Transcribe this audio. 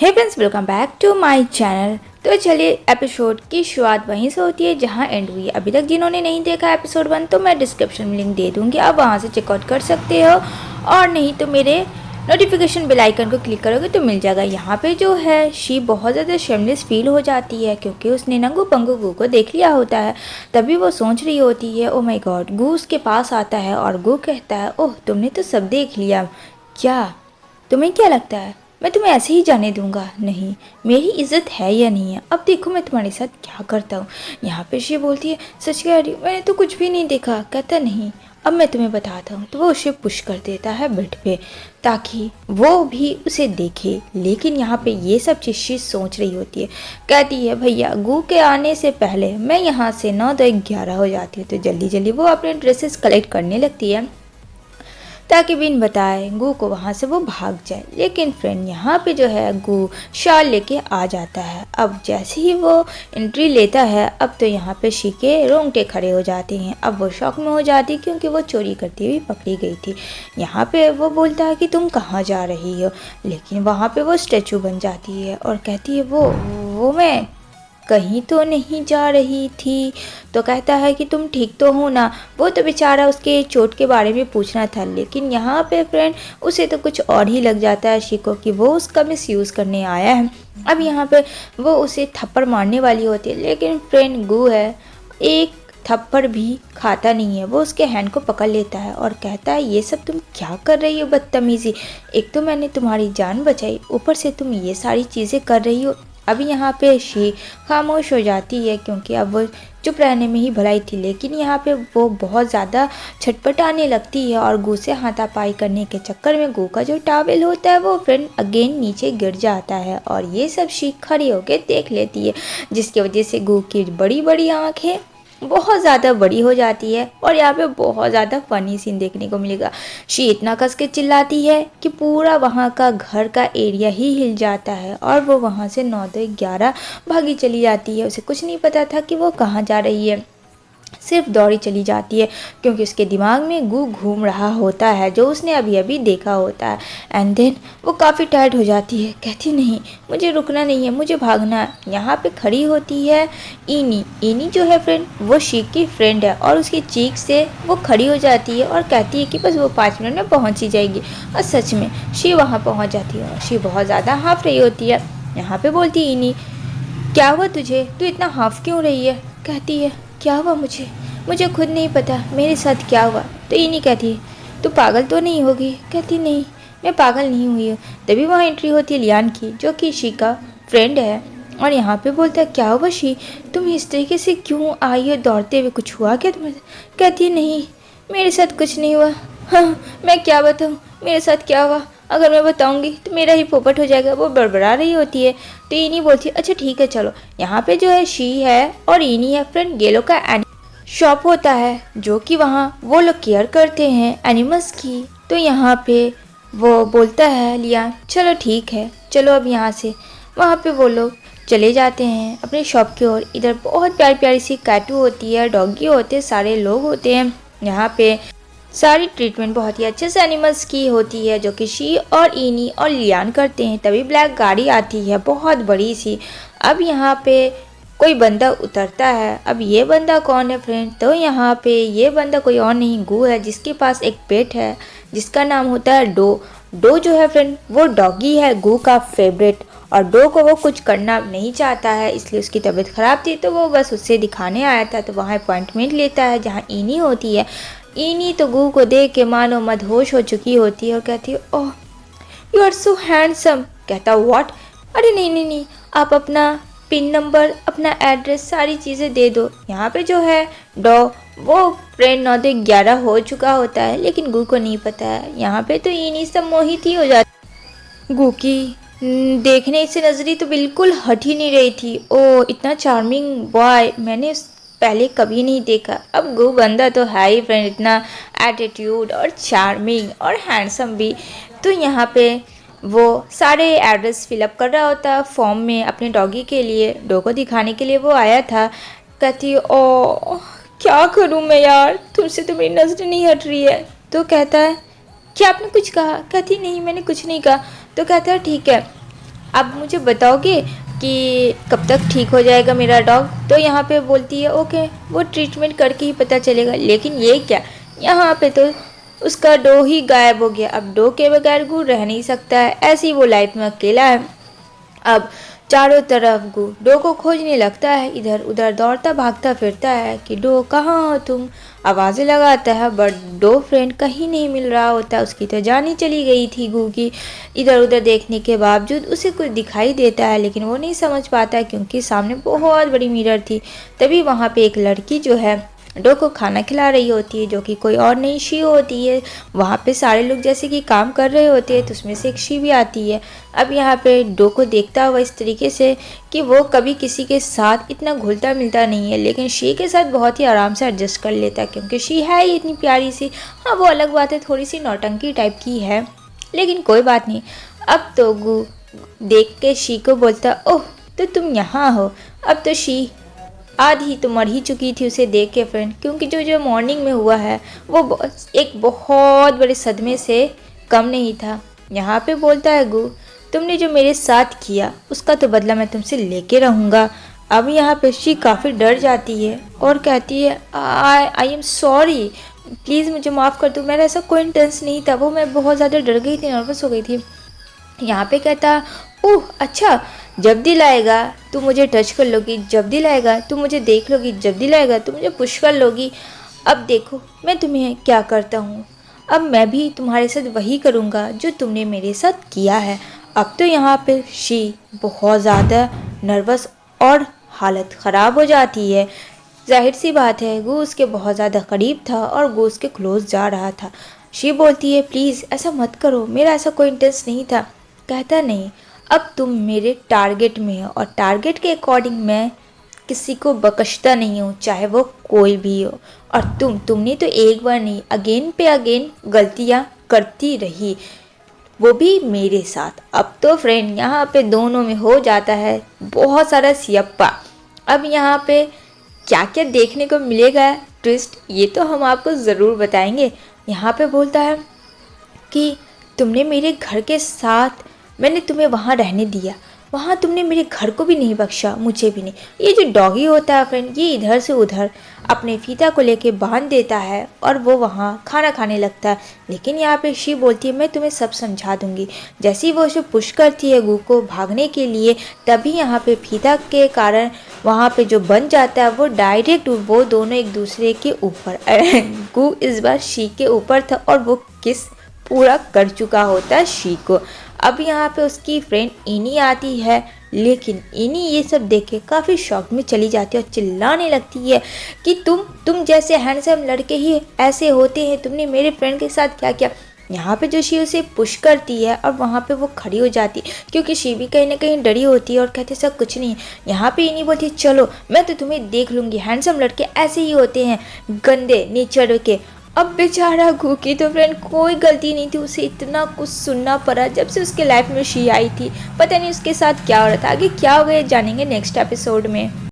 Hey friends, welcome back to my channel. तो चलिए, episode की शुरुआत वहीं से होती है जहां एंड हुई। अभी तक जिन्होंने नहीं देखा एपिसोड 1 तो मैं डिस्क्रिप्शन में लिंक दे दूंगी, आप वहां से चेकआउट कर सकते हो। और नहीं तो मेरे नोटिफिकेशन बेल आइकन को क्लिक करोगे तो मिल जाएगा। यहाँ पे जो है शी बहुत ज़्यादा शेमलेस फील हो जाती है क्योंकि उसने ना गू को देख लिया होता है। तभी वो सोच रही होती है, ओ माय गॉड। गू उसके पास आता है और गू कहता है, ओह तुमने तो सब देख लिया। क्या तुम्हें क्या लगता है मैं तुम्हें ऐसे ही जाने दूंगा? नहीं, मेरी इज्जत है या नहीं है, अब देखो मैं तुम्हारे साथ क्या करता हूँ। यहाँ पे शी बोलती है, सच कह रही हूँ, मैंने तो कुछ भी नहीं देखा। कहता नहीं, अब मैं तुम्हें बताता हूँ। तो वो उसे पुश कर देता है बेड पे ताकि वो भी उसे देखे। लेकिन यहाँ पे ये सब चीज़ शी सोच रही होती है। कहती है, भैया गू के आने से पहले मैं यहाँ से 9 तो 11 हो जाती हूँ। तो जल्दी जल्दी वो अपने ड्रेसेस कलेक्ट करने लगती है ताकि बिन बताए गू को वहाँ से वो भाग जाए। लेकिन फ्रेंड यहाँ पे जो है गू शाल लेके आ जाता है। अब जैसे ही वो एंट्री लेता है, अब तो यहाँ पे शी के रोंगटे खड़े हो जाते हैं। अब वो शॉक में हो जाती क्योंकि वो चोरी करती हुई पकड़ी गई थी। यहाँ पे वो बोलता है कि तुम कहाँ जा रही हो, लेकिन वहाँ पे वो स्टैचू बन जाती है और कहती है, वो मैं कहीं तो नहीं जा रही थी। तो कहता है कि तुम ठीक तो हो ना। वो तो बेचारा उसके चोट के बारे में पूछना था, लेकिन यहाँ पे फ्रेंड उसे तो कुछ और ही लग जाता है शिको कि वो उसका मिसयूज़ करने आया है। अब यहाँ पे वो उसे थप्पड़ मारने वाली होती है, लेकिन फ्रेंड गू है, एक थप्पड़ भी खाता नहीं है। वो उसके हैंड को पकड़ लेता है और कहता है, ये सब तुम क्या कर रही हो बदतमीज़ी। एक तो मैंने तुम्हारी जान बचाई, ऊपर से तुम ये सारी चीज़ें कर रही हो। अभी यहाँ पे शी खामोश हो जाती है क्योंकि अब वो चुप रहने में ही भलाई थी। लेकिन यहाँ पे वो बहुत ज़्यादा छटपटाने लगती है और गू से हाथापाई करने के चक्कर में गू का जो टावल होता है वो फ्रेंड अगेन नीचे गिर जाता है। और ये सब शी खड़ी होकर देख लेती है, जिसकी वजह से गू की बड़ी बड़ी आँखें बहुत ज़्यादा बड़ी हो जाती है। और यहाँ पे बहुत ज़्यादा फनी सीन देखने को मिलेगा। शी इतना कस के चिल्लाती है कि पूरा वहाँ का घर का एरिया ही हिल जाता है और वो वहाँ से 9 से 11 भागी चली जाती है। उसे कुछ नहीं पता था कि वो कहाँ जा रही है, सिर्फ दौड़ी चली जाती है क्योंकि उसके दिमाग में गू घूम रहा होता है जो उसने अभी अभी देखा होता है। एंड देन वो काफ़ी टायर्ड हो जाती है, कहती नहीं मुझे रुकना नहीं है, मुझे भागना है। यहाँ पे खड़ी होती है इनी। इनी जो है फ्रेंड वो शीक की फ्रेंड है और उसकी चीख से वो खड़ी हो जाती है और कहती है कि बस वो 5 मिनट में पहुँच ही जाएगी। और सच में शी वहाँ पहुँच जाती है और शी बहुत ज़्यादा हाँफ रही होती है। यहाँ पर बोलती है इनी, क्या हुआ तुझे, तू इतना हाँफ क्यों रही है? कहती है, क्या हुआ मुझे खुद नहीं पता मेरे साथ क्या हुआ। तो ये नहीं कहती, तू पागल तो नहीं होगी? कहती नहीं, मैं पागल नहीं हुई हूँ। तभी वहाँ एंट्री होती है लियान की, जो कि शी का फ्रेंड है। और यहाँ पे बोलता है, क्या हुआ शी, तुम इस तरीके से क्यों आई हो दौड़ते हुए, कुछ हुआ क्या तुम्हें? कहती है, नहीं मेरे साथ कुछ नहीं हुआ। हाँ, मैं क्या बताऊँ मेरे साथ क्या हुआ, अगर मैं बताऊंगी तो मेरा ही पोपट हो जाएगा। वो बड़बड़ा रही होती है। तो इनी बोलती है, अच्छा ठीक है चलो। यहाँ पे जो है शी है और इनी है फ्रेंड, ये लोग का शॉप होता है जो कि वहाँ वो लोग केयर करते हैं एनिमल्स की। तो यहाँ पे वो बोलता है लिया, चलो ठीक है चलो अब यहाँ से। वहाँ पे वो लोग चले जाते हैं अपने शॉप की ओर। इधर बहुत प्यारी प्यारी सी कैटू होती है, डॉगी होते हैं, सारे लोग होते हैं। यहाँ पे सारी ट्रीटमेंट बहुत ही अच्छे से एनिमल्स की होती है जो कि शी और इनी और लियान करते हैं। तभी ब्लैक गाड़ी आती है बहुत बड़ी सी। अब यहाँ पे कोई बंदा उतरता है। अब ये बंदा कौन है फ्रेंड? तो यहाँ पे ये बंदा कोई और नहीं गू है, जिसके पास एक पेट है जिसका नाम होता है डो। डो जो है फ्रेंड वो डॉगी है गू का फेवरेट। और डो को वो कुछ करना नहीं चाहता है, इसलिए उसकी तबीयत ख़राब थी तो वो बस उससे दिखाने आया था। तो वहाँ अपॉइंटमेंट लेता है जहाँ इनी होती है। इनी तो गू को देख के मानो मदहोश हो चुकी होती है और कहती है, oh you are so handsome. कहता, व्हाट? अरे नहीं नहीं नहीं, आप अपना पिन नंबर, अपना एड्रेस, सारी चीज़ें दे दो। यहाँ पे जो है डॉ वो फ्रेंड 9 से 11 हो चुका होता है, लेकिन गू को नहीं पता है। यहाँ पे तो इनी सब मोहित ही हो जाती। गू की देखने से नजरी तो बिल्कुल हट ही नहीं रही थी। ओ इतना चार्मिंग बॉय मैंने पहले कभी नहीं देखा। अब गू बंदा तो है ही फ्रेंड, इतना एटीट्यूड और चार्मिंग और हैंडसम भी। तो यहाँ पे वो सारे एड्रेस फिलअप कर रहा होता फॉर्म में अपने डॉगी के लिए, डॉग को दिखाने के लिए वो आया था। कहती, ओ क्या करूँ मैं यार, तुमसे तो मेरी नज़र नहीं हट रही है। तो कहता है, क्या आपने कुछ कहा? कहती नहीं मैंने कुछ नहीं कहा। तो कहता है ठीक है आप मुझे बताओगे कि कब तक ठीक हो जाएगा मेरा डॉग? तो यहाँ पे बोलती है ओके, वो ट्रीटमेंट करके ही पता चलेगा। लेकिन ये क्या, यहाँ पे तो उसका डो ही गायब हो गया। अब डो के बगैर गू रह नहीं सकता है, ऐसे ही वो लाइफ में अकेला है। अब चारों तरफ गू डो को खोजने लगता है, इधर उधर दौड़ता भागता फिरता है कि डो कहाँ हो तुम, आवाज़ें लगाता है, बट डो फ्रेंड कहीं नहीं मिल रहा होता। उसकी तो जान ही चली गई थी गू की। इधर उधर देखने के बावजूद उसे कुछ दिखाई देता है, लेकिन वो नहीं समझ पाता है क्योंकि सामने बहुत बड़ी मिरर थी। तभी वहाँ पे एक लड़की जो है डो को खाना खिला रही होती है, जो कि कोई और नहीं शी होती है। वहाँ पे सारे लोग जैसे कि काम कर रहे होते हैं, तो उसमें से एक शी भी आती है। अब यहाँ पे डो को देखता हुआ इस तरीके से कि वो कभी किसी के साथ इतना घुलता मिलता नहीं है, लेकिन शी के साथ बहुत ही आराम से एडजस्ट कर लेता है क्योंकि शी है ही इतनी प्यारी सी। हाँ, वो अलग बात है, थोड़ी सी नौटंकी टाइप की है, लेकिन कोई बात नहीं। अब तो गू देख के शी को बोलता, ओह तो तुम यहाँ हो। अब तो शी आधी तो मर ही चुकी थी उसे देख के फ्रेंड, क्योंकि जो जो मॉर्निंग में हुआ है वो एक बहुत बड़े सदमे से कम नहीं था। यहाँ पे बोलता है गू, तुमने जो मेरे साथ किया उसका तो बदला मैं तुमसे लेके रहूँगा। अब यहाँ पे शी काफ़ी डर जाती है और कहती है आई एम सॉरी, प्लीज़ मुझे माफ़ कर दो, मेरा ऐसा कोई इंटेंस नहीं था, वो मैं बहुत ज़्यादा डर गई थी, नर्वस हो गई थी। यहाँ पे कहता, ओह अच्छा, जब दिल आएगा तू मुझे टच कर लोगी, जब दिल आएगा तू मुझे देख लोगी, जब दिल आएगा तू मुझे पुश कर लोगी। अब देखो मैं तुम्हें क्या करता हूँ, अब मैं भी तुम्हारे साथ वही करूँगा जो तुमने मेरे साथ किया है। अब तो यहाँ पे शी बहुत ज़्यादा नर्वस और हालत ख़राब हो जाती है। जाहिर सी बात है गू उसके बहुत ज़्यादा करीब था और गू उसके क्लोज जा रहा था। शी बोलती है प्लीज़ ऐसा मत करो, मेरा ऐसा कोई इंटेंस नहीं था। कहता नहीं, अब तुम मेरे टारगेट में हो और टारगेट के अकॉर्डिंग मैं किसी को बख्शता नहीं हूँ, चाहे वो कोई भी हो। और तुमने तो एक बार नहीं अगेन पे अगेन गलतियाँ करती रही, वो भी मेरे साथ। अब तो फ्रेंड यहाँ पे दोनों में हो जाता है बहुत सारा सियप्पा। अब यहाँ पे क्या क्या देखने को मिलेगा ट्विस्ट, ये तो हम आपको ज़रूर बताएंगे। यहाँ पे बोलता है कि तुमने मेरे घर के साथ, मैंने तुम्हें वहाँ रहने दिया, वहाँ तुमने मेरे घर को भी नहीं बख्शा, मुझे भी नहीं। ये जो डॉगी होता है फ्रेंड, ये इधर से उधर अपने फीता को लेके बांध देता है और वो वहाँ खाना खाने लगता है। लेकिन यहाँ पे शी बोलती है मैं तुम्हें सब समझा दूंगी। जैसे ही वो उसे पुश करती है गू को भागने के लिए, तभी यहाँ पे फीता के कारण वहाँ पे जो बन जाता है वो डायरेक्ट वो दोनों एक दूसरे के ऊपर गू इस बार शी के ऊपर था और वो किस पूरा कर चुका होता है शी को। अब यहाँ पे उसकी फ्रेंड इनी आती है, लेकिन इनी ये सब देख के काफ़ी शॉक में चली जाती है और चिल्लाने लगती है कि तुम जैसे हैंडसम लड़के ही ऐसे होते हैं, तुमने मेरे फ्रेंड के साथ क्या किया। यहाँ पे जो शी उसे पुश करती है और वहाँ पे वो खड़ी हो जाती है क्योंकि शी भी कहीं ना कहीं डरी होती है और कहती है सब कुछ नहीं है। यहाँ पे इनी बोलती है चलो मैं तो तुम्हें देख लूँगी, हैंडसम लड़के ऐसे ही होते हैं, गंदे नेचर के। अब बेचारा गू की तो फ्रेंड कोई गलती नहीं थी, उसे इतना कुछ सुनना पड़ा जब से उसके लाइफ में शी आई थी। पता नहीं उसके साथ क्या हो रहा था, आगे क्या हो गया जानेंगे नेक्स्ट एपिसोड में।